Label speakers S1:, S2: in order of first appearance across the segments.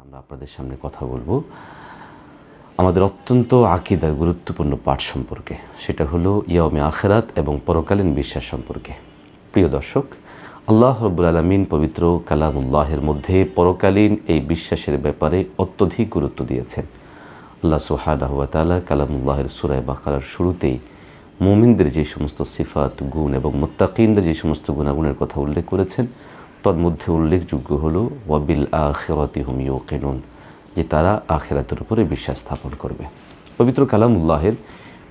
S1: আমরা আপনাদের সামনে কথা বলবো আমাদের অত্যন্ত আকীদার গুরুত্বপূর্ণ পাঠ সম্পর্কে। সেটা হলো ইয়াউমে আখিরাত এবং পরকালীন বিশ্বাস সম্পর্কে। প্রিয় দর্শক, আল্লাহ রাব্বুল আলামিন পবিত্র কালামুল্লাহের মধ্যে পরকালীন এই বিশ্বাসের ব্যাপারে অত্যধিক গুরুত্ব দিয়েছেন। আল্লাহ সুবহানাহু ওয়া তাআলা কালামুল্লাহের সূরা বাকারার শুরুতেই মুমিনদের যে সমস্ত সিফাত, গুণ এবং মুত্তাকিনদের যে সমস্ত গুণাগুণের কথা উল্লেখ করেছেন, তার মধ্যে উল্লেখযোগ্য হলো ওয়াবিল আখিরাতি হুম ইউকিনুন, যে তারা আখিরাতের উপরে বিশ্বাস স্থাপন করবে। পবিত্র কালামুল্লাহের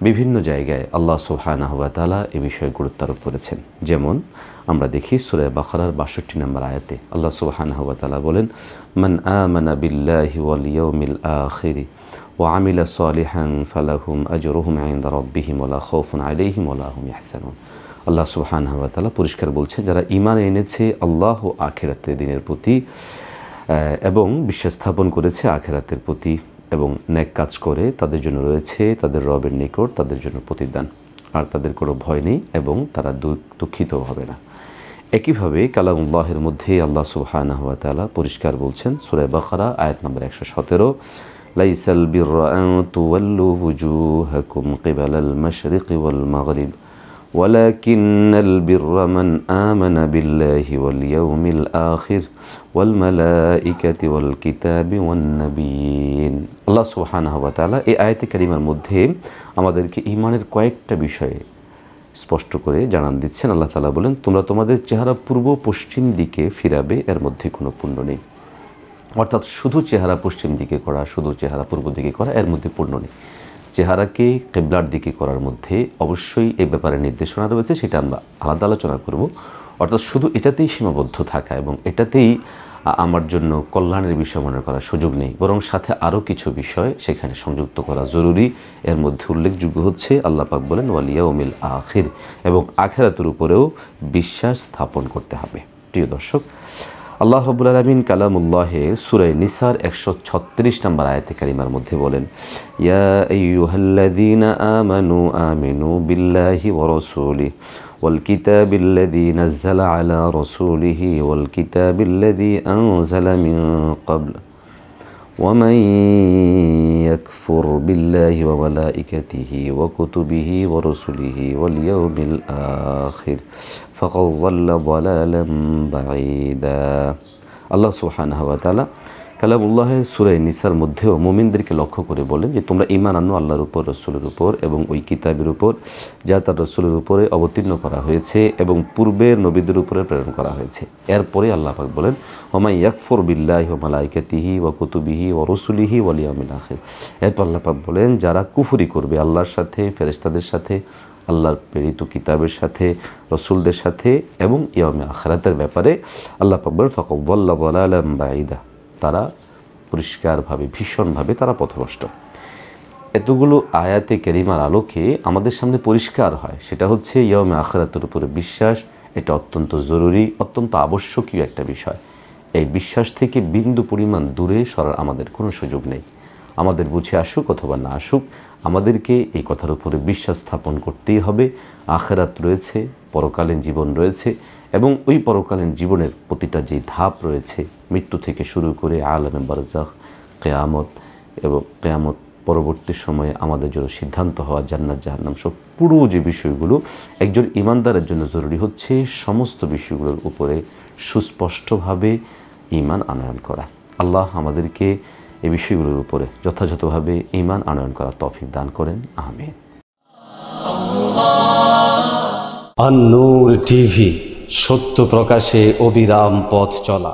S1: বিভিন্ন জায়গায় আল্লাহ সুবহানাহু ওয়া তাআলা এ বিষয়ে গুরুত্ব আরোপ করেছেন। যেমন আমরা দেখি সূরা বাকারার ৬২ নম্বর আয়াতে আল্লাহ সুবহানাহু ওয়া তাআলা বলেন, মান আমানা বিল্লাহি ওয়াল ইয়াউমিল আখির ওয়া আমিলা সালিহান ফালাহুম আজরুহুম ইনদা রাব্বিহিম ওয়ালা খাউফুন আলাইহিম ওয়ালা হুম ইয়াহজানুন। আল্লাহ সুবহানাহু ওয়া তাআলা পরিষ্কার বলছেন, যারা ঈমান এনেছে আল্লাহ ও আখিরাতের দিনের প্রতি এবং বিশ্বাস স্থাপন করেছে আখিরাতের প্রতি এবং নেক কাজ করে, তাদের জন্য রয়েছে তাদের রবের নিকট তাদের জন্য প্রতিদান, আর তাদের কোনো ভয় নেই এবং তারা দুঃখিত হবে না। একইভাবে কালামুল্লাহের মধ্যে আল্লাহ সুবহানাহু ওয়া তাআলা পরিষ্কার বলছেন সূরা বাকারা আয়াত নম্বর ১১৭, লাইসাল বিররা আন তুওয়াল্লু ওয়ুজুহাকুম কিবালাল মাশরিকি ওয়াল মাগরিব ولكن البر من آمن بالله واليوم الآخر والملائكة والكتاب والنبيين। আল্লাহ সুবহানাহু ওয়া তাআলা এই আয়াতে কারিমার মধ্যে আমাদেরকে ঈমানের কয়েকটা বিষয়ে স্পষ্ট করে জানান দিচ্ছেন। আল্লাহ তাআলা বলেন, তোমরা তোমাদের চেহারা পূর্ব পশ্চিম দিকে ফিরাবে, এর মধ্যে কোনো পুণ্য নেই। অর্থাৎ শুধু চেহারা পশ্চিম দিকে করা, শুধু চেহারা পূর্ব দিকে করা, এর মধ্যে পুণ্য নেই। চেহারাকে কিবলার দিকে করার মধ্যে অবশ্যই এই ব্যাপারে নির্দেশনা রয়েছে, সেটা আমরা আলাদা আলোচনা করব। অর্থাৎ শুধু এটাতেই সীমাবদ্ধ থাকা এবং এটাতেই আমার জন্য কল্যাণের বিষয় মনে করার সুযোগ নেই, বরং সাথে আরও কিছু বিষয় সেখানে সংযুক্ত করা জরুরি। এর মধ্যে উল্লেখযোগ্য হচ্ছে আল্লাহ পাক বলেন ওয়াল ইয়াউমিল আখির, এবং আখিরাতের উপরেও বিশ্বাস স্থাপন করতে হবে। প্রিয় দর্শক, আল্লাহ রাব্বুল আলামিন কালামুল্লাহের সূরা নিসার ১৩৬ নম্বর আয়াতে কারিমার মধ্যে বলেন, ইয়া আইয়ুহাল্লাযীনা আমানু আমিনু বিল্লাহি ওয়া রাসূলিহি ওয়াল কিতাবিল্লাযী নাযালা আলা রাসূলিহি ওয়াল কিতাবিল্লাযী আনজালা মিন ক্বাবল ওয়া মান ইয়াকফুর বিল্লাহি ওয়া মালাইকাতিহি ওয়া কুতুবিহি ওয়া রাসূলিহি ওয়াল ইয়াউমিল আখির ফাকাদ যাল্লা যালালাম বাঈদা। আল্লাহ সুবহানাহু ওয়া তাআলা কালামুল্লাহের সূরা নিসার মধ্যেও মুমিনদেরকে লক্ষ্য করে বলেন যে তোমরা ঈমান আনো আল্লাহর উপর, রাসূলের উপর এবং ওই কিতাবের উপর যা তার রাসূলের উপরে অবতীর্ণ করা হয়েছে এবং পূর্বের নবীদের উপরে প্রেরণ করা হয়েছে। এরপরে আল্লাহ পাক বলেন, ওয়া ইয়াকফুর বিল্লাহি ওয়া মালাইকাতিহি ওয়া কুতুবিহি ওয়া রাসূলিহি ওয়াল ইয়াউমিল আখির। এরপর আল্লাহ পাক বলেন, যারা কুফরি করবে আল্লাহর সাথে, ফেরেশতাদের সাথে, আল্লাহর প্রেরিত কিতাবের সাথে, রসুলদের সাথে এবং ইয়াউমে আখিরাতের ব্যাপারে আল্লাহ পাক বলেন ফাকাদ যাল্লা যালালাম বাঈদা, তারা পরিষ্কারভাবে, ভীষণভাবে তারা পথভ্রষ্ট। এতগুলো আয়াতে কারিমার আলোকে আমাদের সামনে পরিষ্কার হয় সেটা হচ্ছে ইয়াউমে আখিরাতের উপরে বিশ্বাস, এটা অত্যন্ত জরুরি, অত্যন্ত আবশ্যকীয় একটা বিষয়। এই বিশ্বাস থেকে বিন্দু পরিমাণ দূরে সরার আমাদের কোনো সুযোগ নেই। আমাদের বুঝে আসুক অথবা না আসুক, আমাদেরকে এই কথার উপরে বিশ্বাস স্থাপন করতেই হবে। আখিরাত রয়েছে, পরকালীন জীবন রয়েছে এবং ওই পরকালীন জীবনের প্রতিটা যে ধাপ রয়েছে, মৃত্যু থেকে শুরু করে আলামে বারজাখ, কিয়ামত এবং কিয়ামত পরবর্তী সময়ে আমাদের জন্য সিদ্ধান্ত হওয়া জান্নাত জাহান্নাম, সব পুরো যে বিষয়গুলো একজন ঈমানদারের জন্য জরুরি হচ্ছে সমস্ত বিষয়গুলোর উপরে সুস্পষ্টভাবে ঈমান আনয়ন করা। আল্লাহ আমাদেরকে এই বিষয়গুলোর উপরে যথাযথভাবে ঈমান আনয়ন করার তৌফিক দান করেন, আমিন।
S2: আন-নূর টিভি, সত্য প্রকাশে অবিরাম পথ চলা।